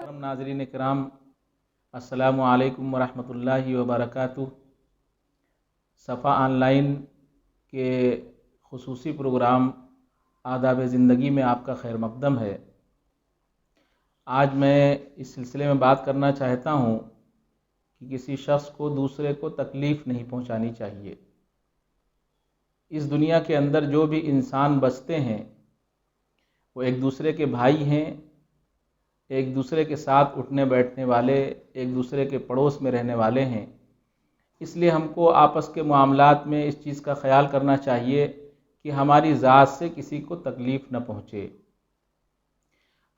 ناظرین کرام، السلام علیکم ورحمۃ اللہ وبرکاتہ۔ صفا آن لائن کے خصوصی پروگرام آداب زندگی میں آپ کا خیر مقدم ہے۔ آج میں اس سلسلے میں بات کرنا چاہتا ہوں کہ کسی شخص کو دوسرے کو تکلیف نہیں پہنچانی چاہیے۔ اس دنیا کے اندر جو بھی انسان بستے ہیں وہ ایک دوسرے کے بھائی ہیں، ایک دوسرے کے ساتھ اٹھنے بیٹھنے والے، ایک دوسرے کے پڑوس میں رہنے والے ہیں۔ اس لیے ہم کو آپس کے معاملات میں اس چیز کا خیال کرنا چاہیے کہ ہماری ذات سے کسی کو تکلیف نہ پہنچے۔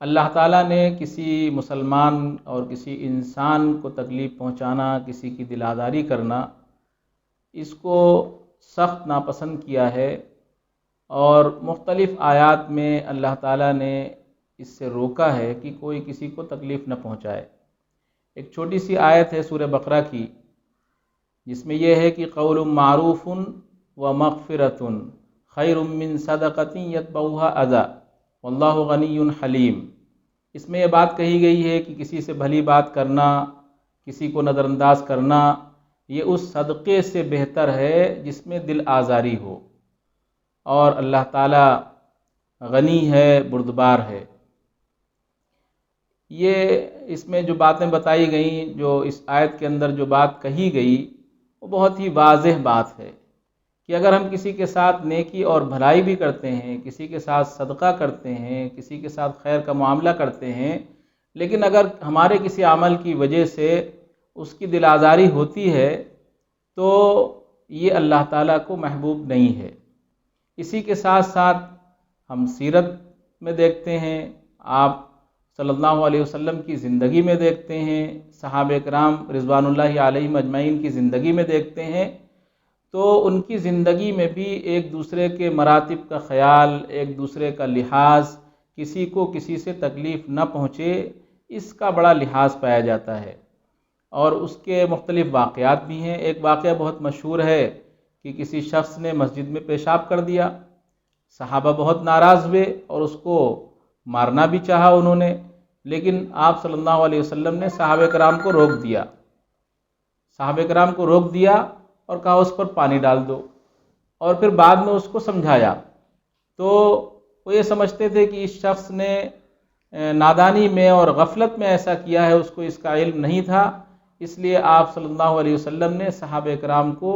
اللہ تعالیٰ نے کسی مسلمان اور کسی انسان کو تکلیف پہنچانا، کسی کی دل آزاری کرنا، اس کو سخت ناپسند کیا ہے، اور مختلف آیات میں اللہ تعالیٰ نے اس سے روکا ہے کہ کوئی کسی کو تکلیف نہ پہنچائے۔ ایک چھوٹی سی آیت ہے سورہ بقرہ کی، جس میں یہ ہے کہ قول معروف و مغفرۃ خیر من صدقۃ یتبعها اذی واللہ غنی حلیم۔ اس میں یہ بات کہی گئی ہے کہ کسی سے بھلی بات کرنا، کسی کو نظر انداز کرنا، یہ اس صدقے سے بہتر ہے جس میں دل آزاری ہو، اور اللہ تعالی غنی ہے، بردبار ہے۔ یہ اس میں جو باتیں بتائی گئیں، جو اس آیت کے اندر جو بات کہی گئی، وہ بہت ہی واضح بات ہے کہ اگر ہم کسی کے ساتھ نیکی اور بھلائی بھی کرتے ہیں، کسی کے ساتھ صدقہ کرتے ہیں، کسی کے ساتھ خیر کا معاملہ کرتے ہیں، لیکن اگر ہمارے کسی عمل کی وجہ سے اس کی دل آزاری ہوتی ہے تو یہ اللہ تعالیٰ کو محبوب نہیں ہے۔ اسی کے ساتھ ساتھ ہم سیرت میں دیکھتے ہیں، آپ صلی اللہ علیہ وسلم کی زندگی میں دیکھتے ہیں، صحابہ کرام رضوان اللہ علیہم اجمعین کی زندگی میں دیکھتے ہیں، تو ان کی زندگی میں بھی ایک دوسرے کے مراتب کا خیال، ایک دوسرے کا لحاظ، کسی کو کسی سے تکلیف نہ پہنچے، اس کا بڑا لحاظ پایا جاتا ہے۔ اور اس کے مختلف واقعات بھی ہیں۔ ایک واقعہ بہت مشہور ہے کہ کسی شخص نے مسجد میں پیشاب کر دیا، صحابہ بہت ناراض ہوئے اور اس کو مارنا بھی چاہا انہوں نے، لیکن آپ صلی اللہ علیہ وسلم نے صحابہ کرام کو روک دیا۔ صحابہ کرام کو روک دیا اور کہا اس پر پانی ڈال دو، اور پھر بعد میں اس کو سمجھایا۔ تو وہ یہ سمجھتے تھے کہ اس شخص نے نادانی میں اور غفلت میں ایسا کیا ہے، اس کو اس کا علم نہیں تھا، اس لیے آپ صلی اللہ علیہ وسلم نے صحابہ کرام کو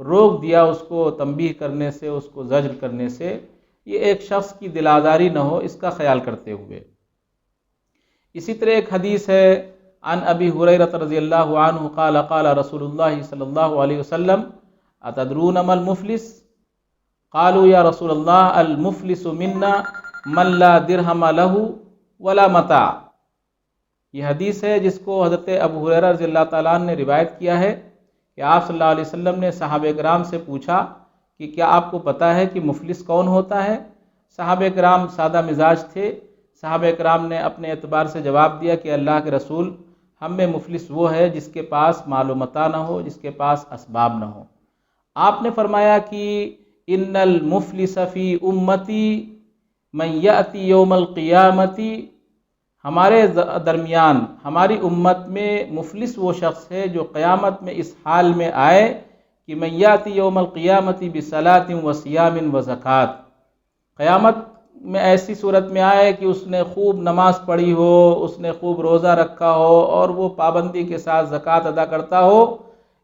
روک دیا، اس کو تنبیہ کرنے سے، اس کو زجر کرنے سے، یہ ایک شخص کی دل آزاری نہ ہو اس کا خیال کرتے ہوئے۔ اسی طرح ایک حدیث ہے، عن ابی ہریرہ رضی اللہ عنہ قال قال رسول اللہ صلی اللہ علیہ وسلم اتدرون ما المفلس قالوا یا رسول اللہ المفلس منا من لا درہم له ولا متاع۔ یہ حدیث ہے جس کو حضرت ابو ہریرہ رضی اللہ تعالیٰ عنہ نے روایت کیا ہے کہ آپ صلی اللہ علیہ وسلم نے صحابہ کرام سے پوچھا کہ کیا آپ کو پتہ ہے کہ مفلس کون ہوتا ہے؟ صحابہ کرام سادہ مزاج تھے، صحابہ کرام نے اپنے اعتبار سے جواب دیا کہ اللہ کے رسول، ہم میں مفلس وہ ہے جس کے پاس مال و متاع نہ ہو، جس کے پاس اسباب نہ ہو۔ آپ نے فرمایا کہ ان المفلس فی امتی من یأتی یوم القیامت، ہمارے درمیان، ہماری امت میں مفلس وہ شخص ہے جو قیامت میں اس حال میں آئے کہ من یأتی یوم القیامت بصلاۃ و صیام و زکوٰۃ، قیامت میں ایسی صورت میں آئے کہ اس نے خوب نماز پڑھی ہو، اس نے خوب روزہ رکھا ہو، اور وہ پابندی کے ساتھ زکوٰۃ ادا کرتا ہو،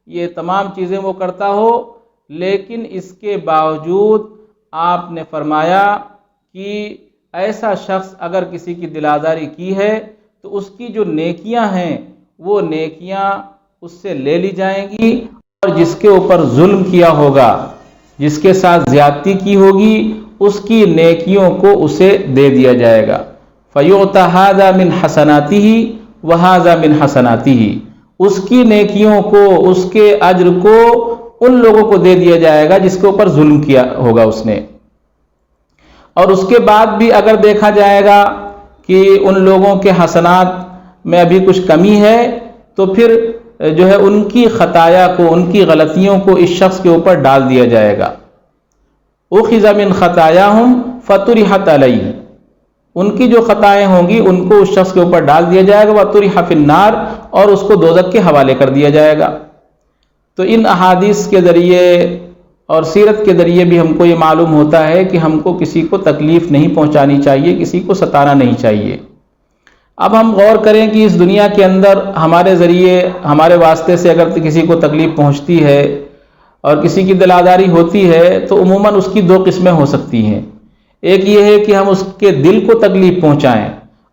یہ تمام چیزیں وہ کرتا ہو، لیکن اس کے باوجود آپ نے فرمایا کہ ایسا شخص اگر کسی کی دل آزاری کی ہے تو اس کی جو نیکیاں ہیں وہ نیکیاں اس سے لے لی جائیں گی، اور جس کے اوپر ظلم کیا ہوگا، جس کے ساتھ زیادتی کی ہوگی، اس کی نیکیوں کو اسے دے دیا جائے گا۔ فَيُعْطَى هَذَا مِنْ حَسَنَاتِهِ وَهَذَا مِنْ حَسَنَاتِهِ، اس کی نیکیوں کو، اس کے اجر کو ان لوگوں کو دے دیا جائے گا جس کے اوپر ظلم کیا ہوگا اس نے، اور اس کے بعد بھی اگر دیکھا جائے گا کہ ان لوگوں کے حسنات میں ابھی کچھ کمی ہے تو پھر جو ہے ان کی خطایا کو، ان کی غلطیوں کو اس شخص کے اوپر ڈال دیا جائے گا۔ اخذ من خطایاہم فطرحت علیہ، ان کی جو خطائیں ہوں گی ان کو اس شخص کے اوپر ڈال دیا جائے گا، وَطُرِحَ فِي النَّارِ، اور اس کو دوزخ کے حوالے کر دیا جائے گا۔ تو ان احادیث کے ذریعے اور سیرت کے ذریعے بھی ہم کو یہ معلوم ہوتا ہے کہ ہم کو کسی کو تکلیف نہیں پہنچانی چاہیے، کسی کو ستانا نہیں چاہیے۔ اب ہم غور کریں کہ اس دنیا کے اندر ہمارے ذریعے، ہمارے واسطے سے اگر کسی کو تکلیف پہنچتی ہے اور کسی کی دل آزاری ہوتی ہے تو عموماً اس کی دو قسمیں ہو سکتی ہیں۔ ایک یہ ہے کہ ہم اس کے دل کو تکلیف پہنچائیں،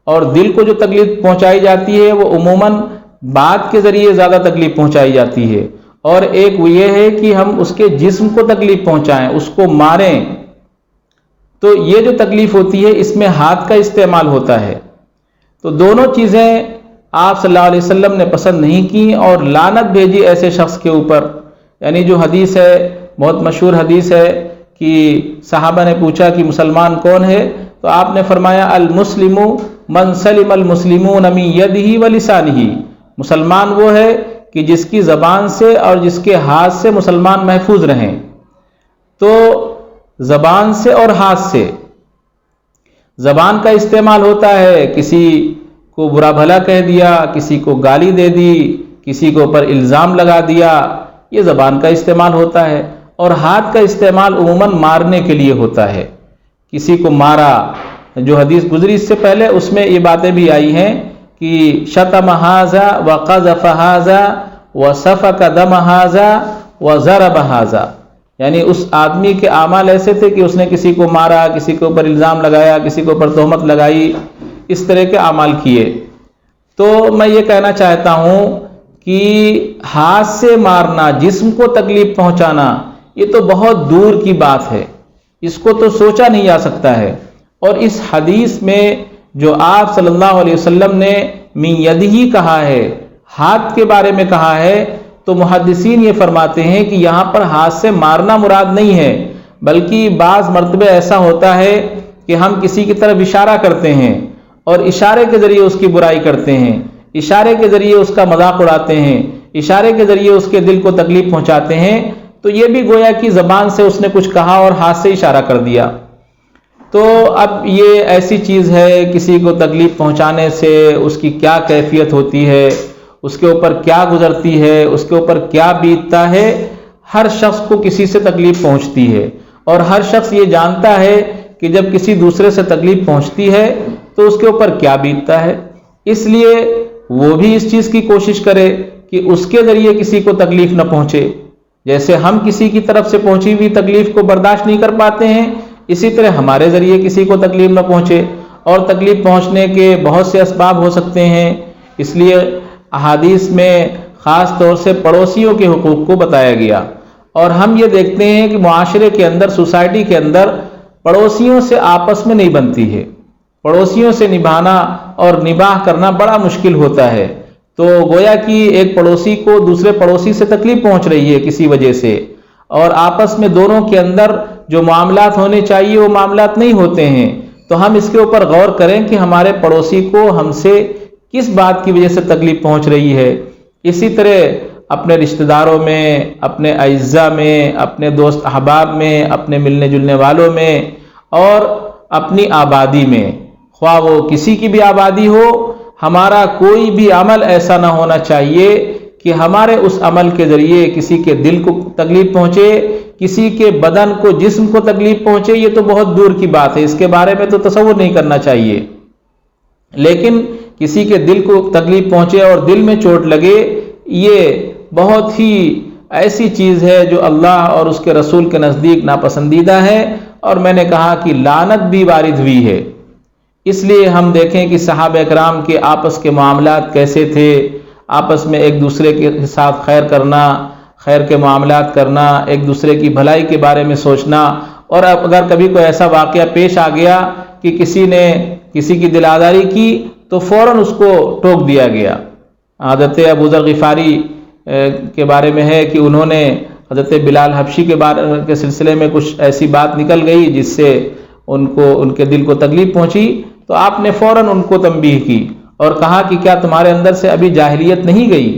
اور دل کو جو تکلیف پہنچائی جاتی ہے وہ عموماً بات کے ذریعے زیادہ تکلیف پہنچائی جاتی ہے، اور ایک وہ یہ ہے کہ ہم اس کے جسم کو تکلیف پہنچائیں، اس کو ماریں۔ تو یہ جو تکلیف ہوتی ہے اس میں ہاتھ کا استعمال ہوتا ہے۔ تو دونوں چیزیں آپ صلی اللہ علیہ وسلم نے پسند نہیں کی اور لعنت بھیجی ایسے شخص کے اوپر۔ یعنی جو حدیث ہے، بہت مشہور حدیث ہے کہ صحابہ نے پوچھا کہ مسلمان کون ہے، تو آپ نے فرمایا المسلم من سلم المسلمون من یدہ ولسانہ، مسلمان وہ ہے کہ جس کی زبان سے اور جس کے ہاتھ سے مسلمان محفوظ رہیں۔ تو زبان سے اور ہاتھ سے، زبان کا استعمال ہوتا ہے، کسی کو برا بھلا کہہ دیا، کسی کو گالی دے دی، کسی کے اوپر الزام لگا دیا، یہ زبان کا استعمال ہوتا ہے۔ اور ہاتھ کا استعمال عموماً مارنے کے لیے ہوتا ہے، کسی کو مارا۔ جو حدیث گزری اس سے پہلے اس میں یہ باتیں بھی آئی ہیں کہ شتم ھذا وقذف ھذا وسفک دم ھذا وضرب ھذا، یعنی اس آدمی کے اعمال ایسے تھے کہ اس نے کسی کو مارا، کسی کے اوپر الزام لگایا، کسی کے اوپر تہمت لگائی، اس طرح کے اعمال کیے۔ تو میں یہ کہنا چاہتا ہوں کہ ہاتھ سے مارنا، جسم کو تکلیف پہنچانا، یہ تو بہت دور کی بات ہے، اس کو تو سوچا نہیں جا سکتا ہے۔ اور اس حدیث میں جو آپ صلی اللہ علیہ وسلم نے من یدہ کہا ہے، ہاتھ کے بارے میں کہا ہے، تو محدثین یہ فرماتے ہیں کہ یہاں پر ہاتھ سے مارنا مراد نہیں ہے، بلکہ بعض مرتبہ ایسا ہوتا ہے کہ ہم کسی کی طرف اشارہ کرتے ہیں اور اشارے کے ذریعے اس کی برائی کرتے ہیں، اشارے کے ذریعے اس کا مذاق اڑاتے ہیں، اشارے کے ذریعے اس کے دل کو تکلیف پہنچاتے ہیں، تو یہ بھی گویا کہ زبان سے اس نے کچھ کہا اور ہاتھ سے اشارہ کر دیا۔ تو اب یہ ایسی چیز ہے، کسی کو تکلیف پہنچانے سے اس کی کیا کیفیت ہوتی ہے، اس کے اوپر کیا گزرتی ہے، اس کے اوپر کیا بیتتا ہے، ہر شخص کو کسی سے تکلیف پہنچتی ہے، اور ہر شخص یہ جانتا ہے کہ جب کسی دوسرے سے تکلیف پہنچتی ہے تو اس کے اوپر کیا بیتتا ہے۔ اس لیے وہ بھی اس چیز کی کوشش کرے کہ اس کے ذریعے کسی کو تکلیف نہ پہنچے۔ جیسے ہم کسی کی طرف سے پہنچی ہوئی تکلیف کو برداشت نہیں کر پاتے ہیں، اسی طرح ہمارے ذریعے کسی کو تکلیف نہ پہنچے، اور تکلیف پہنچنے کے بہت سے اسباب ہو سکتے ہیں۔ اس لیے احادیث میں خاص طور سے پڑوسیوں کے حقوق کو بتایا گیا، اور ہم یہ دیکھتے ہیں کہ معاشرے کے اندر، سوسائٹی کے اندر پڑوسیوں سے آپس میں نہیں بنتی ہے، پڑوسیوں سے نبھانا اور نباہ کرنا بڑا مشکل ہوتا ہے۔ تو گویا کہ ایک پڑوسی کو دوسرے پڑوسی سے تکلیف پہنچ رہی ہے کسی وجہ سے، اور آپس میں دونوں کے اندر جو معاملات ہونے چاہیے وہ معاملات نہیں ہوتے ہیں، تو ہم اس کے اوپر غور کریں کہ ہمارے پڑوسی کو ہم سے کس بات کی وجہ سے تکلیف پہنچ رہی ہے۔ اسی طرح اپنے رشتہ داروں میں، اپنے اعزاء میں، اپنے دوست احباب میں، اپنے ملنے جلنے والوں میں، اور اپنی آبادی میں، خواہ وہ کسی کی بھی آبادی ہو، ہمارا کوئی بھی عمل ایسا نہ ہونا چاہیے کہ ہمارے اس عمل کے ذریعے کسی کے دل کو تکلیف پہنچے، کسی کے بدن کو، جسم کو تکلیف پہنچے۔ یہ تو بہت دور کی بات ہے، اس کے بارے میں تو تصور نہیں کرنا چاہیے، لیکن کسی کے دل کو تکلیف پہنچے اور دل میں چوٹ لگے، یہ بہت ہی ایسی چیز ہے جو اللہ اور اس کے رسول کے نزدیک ناپسندیدہ ہے، اور میں نے کہا کہ لعنت بھی وارد ہوئی ہے۔ اس لیے ہم دیکھیں کہ صحابہ کرام کے آپس کے معاملات کیسے تھے، آپس میں ایک دوسرے کے ساتھ خیر کرنا، خیر کے معاملات کرنا، ایک دوسرے کی بھلائی کے بارے میں سوچنا، اور اگر کبھی کوئی ایسا واقعہ پیش آ گیا کہ کسی نے کسی کی دل آزاری کی تو فوراً اس کو ٹوک دیا گیا۔ حضرت ابو ذر غفاری کے بارے میں ہے کہ انہوں نے حضرت بلال حبشی کے سلسلے میں کچھ ایسی بات نکل گئی جس سے ان کے دل کو تکلیف پہنچی، تو آپ نے فوراً ان کو تنبیہ کی اور کہا کہ کیا تمہارے اندر سے ابھی جاہلیت نہیں گئی؟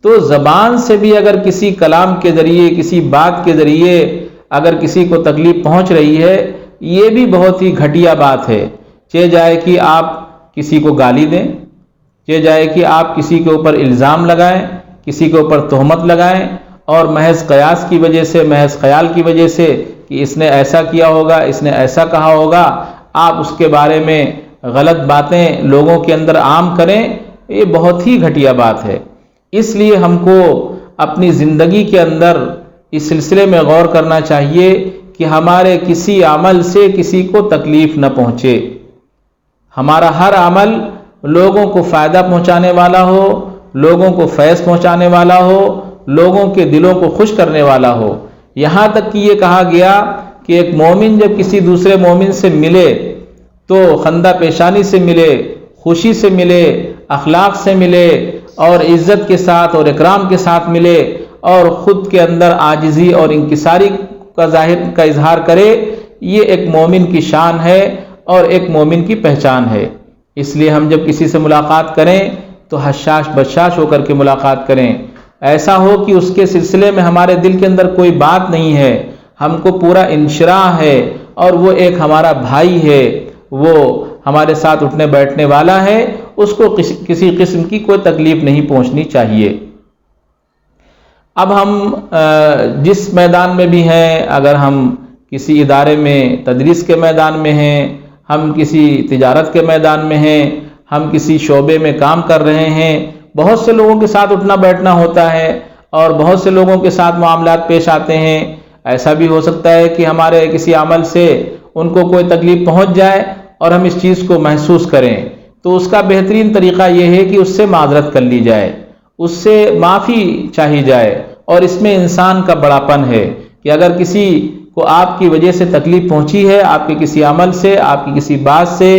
تو زبان سے بھی اگر کسی کلام کے ذریعے، کسی بات کے ذریعے اگر کسی کو تکلیف پہنچ رہی ہے، یہ بھی بہت ہی گھٹیا بات ہے، چہ جائے کہ آپ کسی کو گالی دیں، چہ جائے کہ آپ کسی کے اوپر الزام لگائیں، کسی کے اوپر تہمت لگائیں، اور محض قیاس کی وجہ سے، محض خیال کی وجہ سے کہ اس نے ایسا کیا ہوگا، اس نے ایسا کہا ہوگا، آپ اس کے بارے میں غلط باتیں لوگوں کے اندر عام کریں، یہ بہت ہی گھٹیا بات ہے۔ اس لیے ہم کو اپنی زندگی کے اندر اس سلسلے میں غور کرنا چاہیے کہ ہمارے کسی عمل سے کسی کو تکلیف نہ پہنچے، ہمارا ہر عمل لوگوں کو فائدہ پہنچانے والا ہو، لوگوں کو فیض پہنچانے والا ہو، لوگوں کے دلوں کو خوش کرنے والا ہو۔ یہاں تک کہ یہ کہا گیا کہ ایک مومن جب کسی دوسرے مومن سے ملے تو خندہ پیشانی سے ملے، خوشی سے ملے، اخلاق سے ملے، اور عزت کے ساتھ اور اکرام کے ساتھ ملے، اور خود کے اندر عاجزی اور انکساری کا اظہار کرے، یہ ایک مومن کی شان ہے اور ایک مومن کی پہچان ہے۔ اس لیے ہم جب کسی سے ملاقات کریں تو حشاش بشاش ہو کر کے ملاقات کریں، ایسا ہو کہ اس کے سلسلے میں ہمارے دل کے اندر کوئی بات نہیں ہے، ہم کو پورا انشراح ہے، اور وہ ایک ہمارا بھائی ہے، وہ ہمارے ساتھ اٹھنے بیٹھنے والا ہے، اس کو کسی قسم کی کوئی تکلیف نہیں پہنچنی چاہیے۔ اب ہم جس میدان میں بھی ہیں، اگر ہم کسی ادارے میں تدریس کے میدان میں ہیں، ہم کسی تجارت کے میدان میں ہیں، ہم کسی شعبے میں کام کر رہے ہیں، بہت سے لوگوں کے ساتھ اٹھنا بیٹھنا ہوتا ہے، اور بہت سے لوگوں کے ساتھ معاملات پیش آتے ہیں۔ ایسا بھی ہو سکتا ہے کہ ہمارے کسی عمل سے ان کو کوئی تکلیف پہنچ جائے اور ہم اس چیز کو محسوس کریں، تو اس کا بہترین طریقہ یہ ہے کہ اس سے معذرت کر لی جائے، اس سے معافی چاہی جائے۔ اور اس میں انسان کا بڑاپن ہے کہ اگر کسی کو آپ کی وجہ سے تکلیف پہنچی ہے، آپ کے کسی عمل سے، آپ کی کسی بات سے،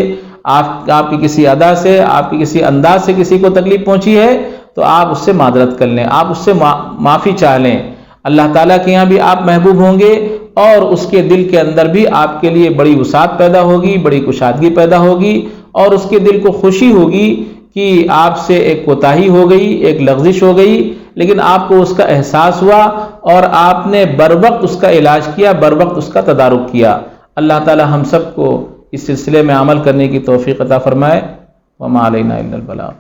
آپ کی کسی ادا سے، آپ کی کسی انداز سے کسی کو تکلیف پہنچی ہے، تو آپ اس سے معذرت کر لیں، آپ اس سے معافی چاہ لیں۔ اللہ تعالیٰ کے یہاں بھی آپ محبوب ہوں گے، اور اس کے دل کے اندر بھی آپ کے لیے بڑی وسعت پیدا ہوگی، بڑی کشادگی پیدا ہوگی، اور اس کے دل کو خوشی ہوگی کہ آپ سے ایک کوتاہی ہو گئی، ایک لغزش ہو گئی، لیکن آپ کو اس کا احساس ہوا اور آپ نے بروقت اس کا علاج کیا، بروقت اس کا تدارک کیا۔ اللہ تعالی ہم سب کو اس سلسلے میں عمل کرنے کی توفیق عطا فرمائے۔ وما علینا الا البلاغ۔